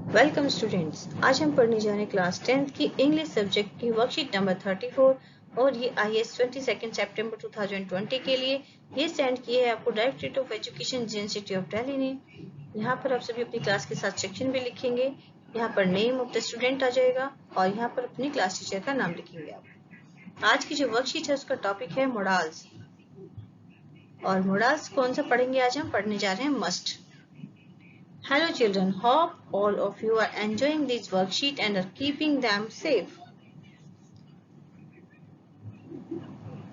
Welcome students, आज हम पढ़ने जा रहे हैं क्लास 10th की इंग्लिश सब्जेक्ट की वर्कशीट नंबर 34 और ये IAS 22 सितंबर 2020 के लिए ये सेंड किए है आपको directorate of education university of Delhi ने। यहाँ पर आप सभी अपनी क्लास के साथ सेक्शन भी लिखेंगे। यहाँ पर नेम ऑफ द स्टूडेंट आ जाएगा और यहाँ पर अपनी क्लास टीचर का नाम लिखेंगे आप। आज की जो वर्कशीट है उसका टॉपिक है मोडाल्स, और मोडाल्स कौन सा पढ़ेंगे आज हम पढ़ने जा रहे हैं must. Hello children, hope all of you are enjoying this worksheet and are keeping them safe.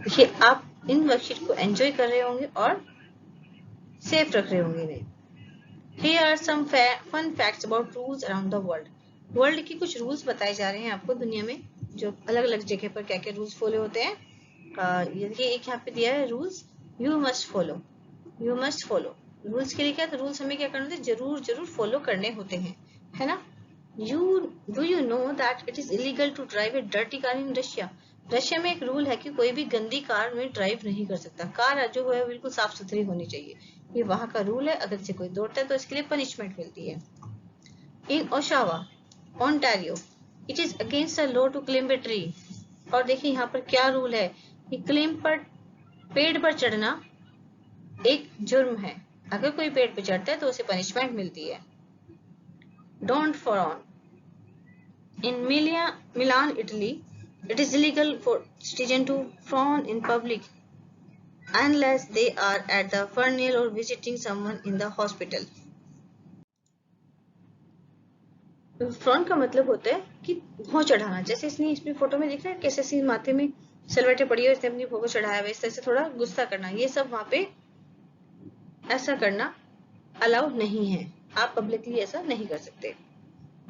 देखिए आप इन वर्कशीट को एंजॉय कर रहे होंगे और सेफ रख रहे होंगे इन्हें। Here are some fun facts about rules around the world. World के कुछ रूल्स बताए जा रहे हैं आपको दुनिया में, जो अलग अलग जगह पर क्या क्या रूल्स फॉलो होते हैं। देखिए एक यहाँ पे दिया है rules, you must follow, you must follow. Rules के लिए क्या, तो रूल्स हमें क्या करना होता है, जरूर जरूर फॉलो करने होते हैं, है ना। Do you know that it is illegal to drive a dirty car in Russia. Russia में एक रूल है कि कोई भी गंदी कार में ड्राइव नहीं कर सकता। कार जो है बिल्कुल साफ सुथरी होनी चाहिए, ये वहां का रूल है। अगर से कोई दौड़ता है तो इसके लिए पनिशमेंट मिलती है। In Oshawa Ontario it is against the law to climb a tree. और देखिए यहाँ पर क्या रूल है कि क्लाइंब पर, पेड़ पर चढ़ना एक जुर्म है। अगर कोई पेड़ पे चढ़ता है तो उसे पनिशमेंट मिलती है। Don't frown in Milan Italy it is illegal for citizen to frown in public unless they are at the funeral और visiting someone in the hospital. Frown का मतलब होता है कि भौं चढ़ाना। जैसे इसने इसमें फोटो में दिख रहा है कैसे इसने माथे में सलवटे पड़ी है, इसने अपनी भौं को चढ़ाया हुआ, इस तरह से थोड़ा गुस्सा करना, ये सब वहां पे ऐसा करना अलाउ नहीं है। आप पब्लिकली ऐसा नहीं कर सकते।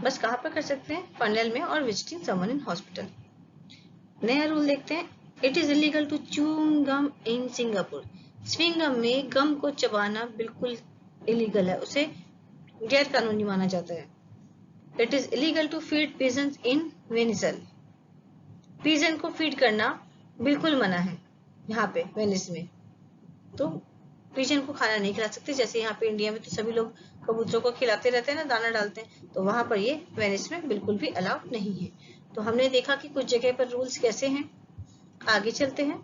बस कहाँ पर कर सकते हैं, फनल में और विजिटिंग समवन इन हॉस्पिटल। नया रूल देखते हैं, it is illegal to chewing gum in Singapore. स्विंगम में गम को चबाना बिल्कुल इलीगल है, उसे गैर कानूनी माना जाता है। It is illegal to feed pigeons in Venice. Pigeon को फीड करना बिल्कुल मना है यहाँ पे वेनिस में, तो पिजन को खाना नहीं खिला सकते। जैसे यहाँ पे इंडिया में तो सभी लोग कबूतरों को खिलाते रहते हैं ना, दाना डालते हैं, तो वहां पर ये वेनिस में बिल्कुल भी अलाउड नहीं है। तो हमने देखा कि कुछ जगह पर रूल्स कैसे हैं। आगे चलते हैं।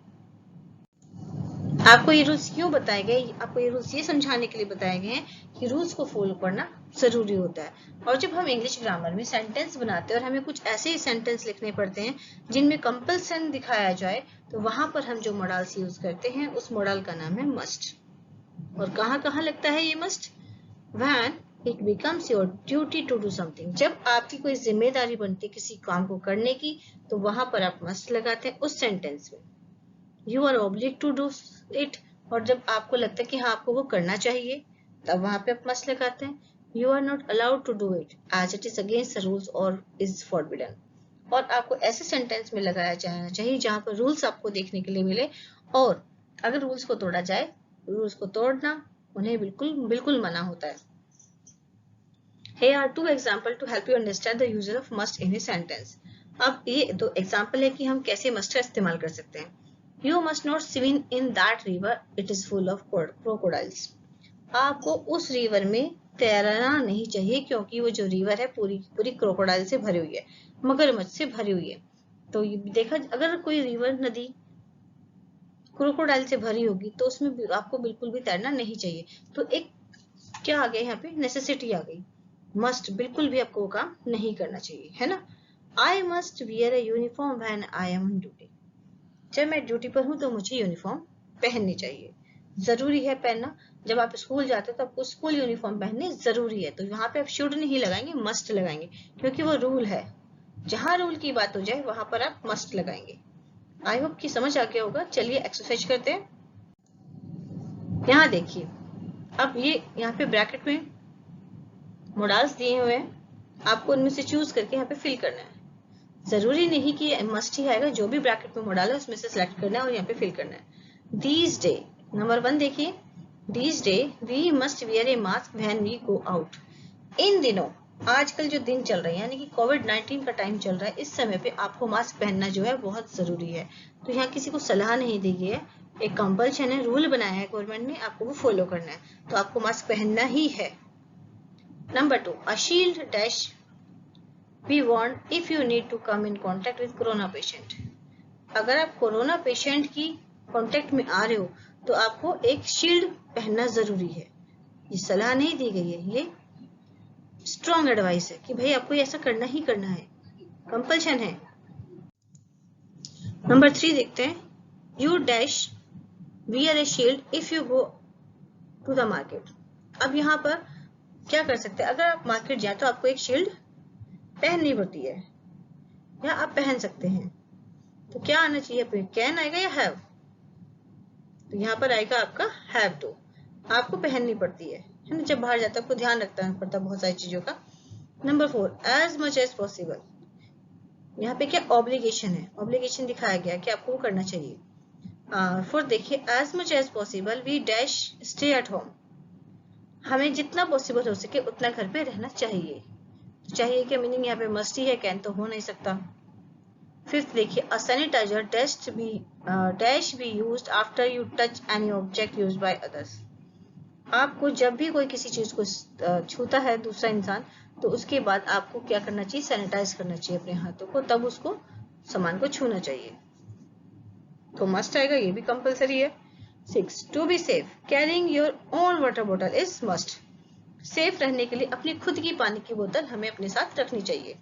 आपको ये रूल्स क्यों बताए गए, आपको ये रूल्स ये समझाने के लिए बताए गए हैं कि रूल्स को फॉलो करना जरूरी होता है। और जब हम इंग्लिश ग्रामर में सेंटेंस बनाते हैं और हमें कुछ ऐसे ही सेंटेंस लिखने पड़ते हैं जिनमें कंपल्सन दिखाया जाए, तो वहां पर हम जो मॉडल्स यूज करते हैं उस मॉडल का नाम है मस्ट। और कहाँ कहाँ लगता है ये must, when it becomes your duty to do something. जब आपकी कोई जिम्मेदारी बनती है किसी काम को करने की, तो वहां पर आप मस्ट लगाते हैं उस सेंटेंस में। You are obligated to do it, और जब आपको लगता है कि हाँ आपको वो करना चाहिए, तब वहां पे आप मस्ट लगाते हैं। You are not allowed to do it as it is against the rules और इज फॉरबिडन। और आपको ऐसे सेंटेंस में लगाया जाना चाहिए जहां पर रूल्स आपको देखने के लिए मिले, और अगर रूल्स को तोड़ा जाए, रूल्स को तोड़ना उन्हें बिल्कुल बिल्कुल मना होता है। Here are two examples to help you understand the use of must in a sentence. अब ये दो एग्जाम्पल है कि हम कैसे मस्ट का इस्तेमाल कर सकते हैं। You must not swim in that river, it is full of crocodiles. आपको उस रिवर में तैरना नहीं चाहिए क्योंकि वो जो रिवर है पूरी पूरी क्रोकोडाइल से भरी हुई है, मगरमच्छ से भरी हुई है। तो देखा, अगर कोई रिवर, नदी क्रोकोडाइल से भरी होगी तो उसमें आपको बिल्कुल भी तैरना नहीं चाहिए। तो एक क्या आ गया यहाँ पे, नेसेसिटी आ गई। मस्ट बिल्कुल भी आपको काम नहीं करना चाहिए, है ना। I must wear a uniform when I am on duty. जब मैं ड्यूटी पर हूँ तो मुझे यूनिफॉर्म पहननी चाहिए, जरूरी है पहनना। जब आप स्कूल जाते हो तो आपको स्कूल यूनिफॉर्म पहननी जरूरी है, तो यहाँ पे आप शुड नहीं लगाएंगे, मस्ट लगाएंगे, क्योंकि वो रूल है। जहां रूल की बात हो जाए वहां पर आप मस्ट लगाएंगे। आई होप कि समझ आ गया होगा। चलिए एक्सरसाइज करते हैं। यहाँ देखिए, अब ये यहाँ पे ब्रैकेट में मॉडल्स दिए हुए हैं, आपको उनमें से चूज करके यहाँ पे फिल करना है। जरूरी नहीं कि मस्ट ही आएगा, जो भी ब्रैकेट में मॉडल है उसमें से सिलेक्ट करना है और यहाँ पे फिल करना है। दीज डे, नंबर 1 देखिए, these day we must wear a mask when we go out. इन दिनों, आजकल जो दिन चल रहे हैं यानी कि कोविड-19 का टाइम चल रहा है, इस समय पे आपको मास्क पहनना जो है बहुत जरूरी है। तो यहाँ किसी को सलाह नहीं दी गई है, एक कंपल्शन है, रूल बनाया है गवर्नमेंट ने, आपको वो फॉलो करना है, तो आपको मास्क पहनना ही है। Number 2, a shield dash be worn if you need to come in contact with corona patient. अगर आप कोरोना पेशेंट की कांटेक्ट में आ रहे हो तो आपको एक शील्ड पहनना जरूरी है। ये सलाह नहीं दी गई है, ये स्ट्रॉन्ग एडवाइस है कि भाई आपको ऐसा करना ही करना है, कंपल्शन है। नंबर 3 देखते हैं, you dash wear a shield if you go to the market. अब यहाँ पर क्या कर सकते हैं, अगर आप मार्केट जाए तो आपको एक शील्ड पहननी पड़ती है या आप पहन सकते हैं। तो क्या आना चाहिए, पे कैन आएगा या हैव? तो यहाँ पर आएगा आपका हैव टू, आपको पहननी पड़ती है ना, जब बाहर जाता है आपको ध्यान रखना पड़ता है बहुत सारी चीजों का। Number 4, as much as possible. यहाँ पे क्या ऑब्लिगेशन है, ऑब्लिगेशन दिखाया गया कि आपको वो करना चाहिए। 4 देखिए, as much as possible we dash stay at home. हमें जितना पॉसिबल हो सके उतना घर पे रहना चाहिए। तो चाहिए क्या मीनिंग यहाँ पे मस्ट ही है, कैन तो हो नहीं सकता। 5th देखिए, a sanitizer dash be used after you touch any object used by others. आपको जब भी कोई किसी चीज को छूता है दूसरा इंसान, तो उसके बाद आपको क्या करना चाहिए, सैनिटाइज करना चाहिए अपने हाथों को, तब उसको सामान को छूना चाहिए। तो मस्ट आएगा, ये भी कंपलसरी है। 6, to be safe carrying your own water bottle is must. Safe रहने के लिए अपनी खुद की पानी की बोतल हमें अपने साथ रखनी चाहिए।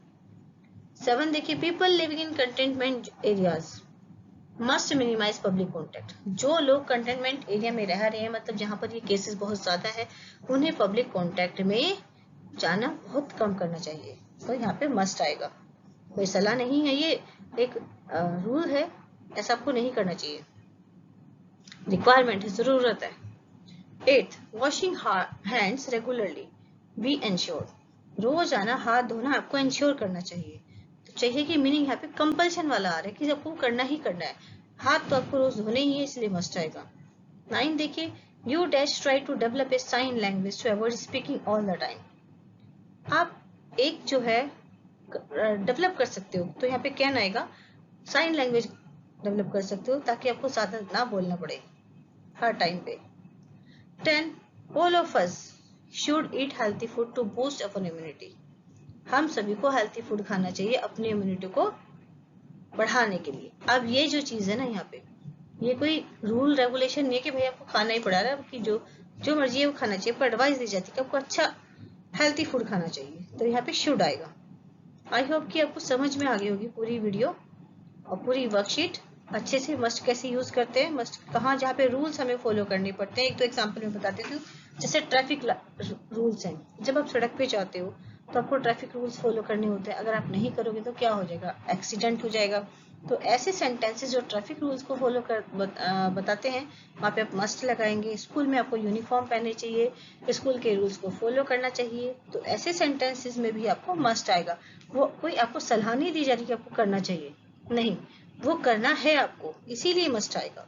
7 देखिए, people living in containment areas must minimise public contact. जो लोग कंटेनमेंट एरिया में रह रहे हैं, मतलब जहां पर ये केसेस बहुत ज्यादा है, उन्हें पब्लिक कॉन्टेक्ट में जाना बहुत कम करना चाहिए। तो यहाँ पे मस्ट आएगा, कोई सलाह नहीं है, ये एक रूल है, ऐसा आपको नहीं करना चाहिए, रिक्वायरमेंट है, जरूरत है। 8, washing hands regularly be ensure. रोजाना हाथ धोना आपको एंश्योर करना चाहिए। तो चाहिए कि मीनिंग यहाँ पे कंपल्शन वाला आ रहा है कि आपको करना ही करना है, हाथ तो आपको रोज धोने ही है, इसलिए मस्ट आएगा। 9 देखिए, you dash try to develop a sign language to avoid speaking all the time. आप एक जो है डेवलप कर सकते हो, तो यहाँ पे क्या आएगा, साइन लैंग्वेज डेवलप कर सकते हो ताकि आपको ज्यादा ना बोलना पड़े हर टाइम पे। 10, all of us should eat healthy food to boost our immunity। हम सभी को हेल्थी फूड खाना चाहिए अपनी इम्यूनिटी को बढ़ाने के लिए। अब ये जो चीज है ना, यहाँ पे ये कोई रूल रेगुलेशन नहीं है कि भाई आपको खाना ही पड़ा रहा है, आपकी जो मर्जी है वो खाना चाहिए, आपको एडवाइस दी जाती है कि आपको अच्छा हेल्थी फूड खाना चाहिए। तो यहाँ पे शुड आएगा। आई होप कि आपको समझ में आ गई होगी पूरी वीडियो और पूरी वर्कशीट अच्छे से। मस्ट कैसे यूज करते हैं, मस्ट कहाँ, जहाँ पे रूल्स हमें फॉलो करने पड़ते हैं। एक तो एग्जांपल में बता देती हूँ, जैसे ट्रैफिक रूल्स हैं, जब आप सड़क पे जाते हो तो आपको ट्रैफिक रूल्स फॉलो करने होते हैं। अगर आप नहीं करोगे तो क्या हो जाएगा, एक्सीडेंट हो जाएगा। तो ऐसे सेंटेंसेस जो ट्रैफिक रूल्स को फॉलो कर बताते हैं, वहाँ पे आप मस्ट लगाएंगे। स्कूल में आपको यूनिफॉर्म पहननी चाहिए, स्कूल के रूल्स को फॉलो करना चाहिए, तो ऐसे सेंटेंसेस में भी आपको मस्ट आएगा। वो कोई आपको सलाह नहीं दी जा रही कि आपको करना चाहिए, नहीं, वो करना है आपको, इसीलिए मस्ट आएगा।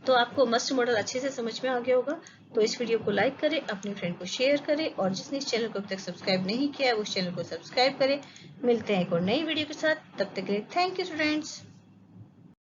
तो आपको मस्ट मॉडल अच्छे से समझ में आ गया होगा। तो इस वीडियो को लाइक करें, अपने फ्रेंड को शेयर करें, और जिसने इस चैनल को अब तक सब्सक्राइब नहीं किया है उस चैनल को सब्सक्राइब करें। मिलते हैं एक और नई वीडियो के साथ, तब तक के लिए थैंक यू स्टूडेंट्स।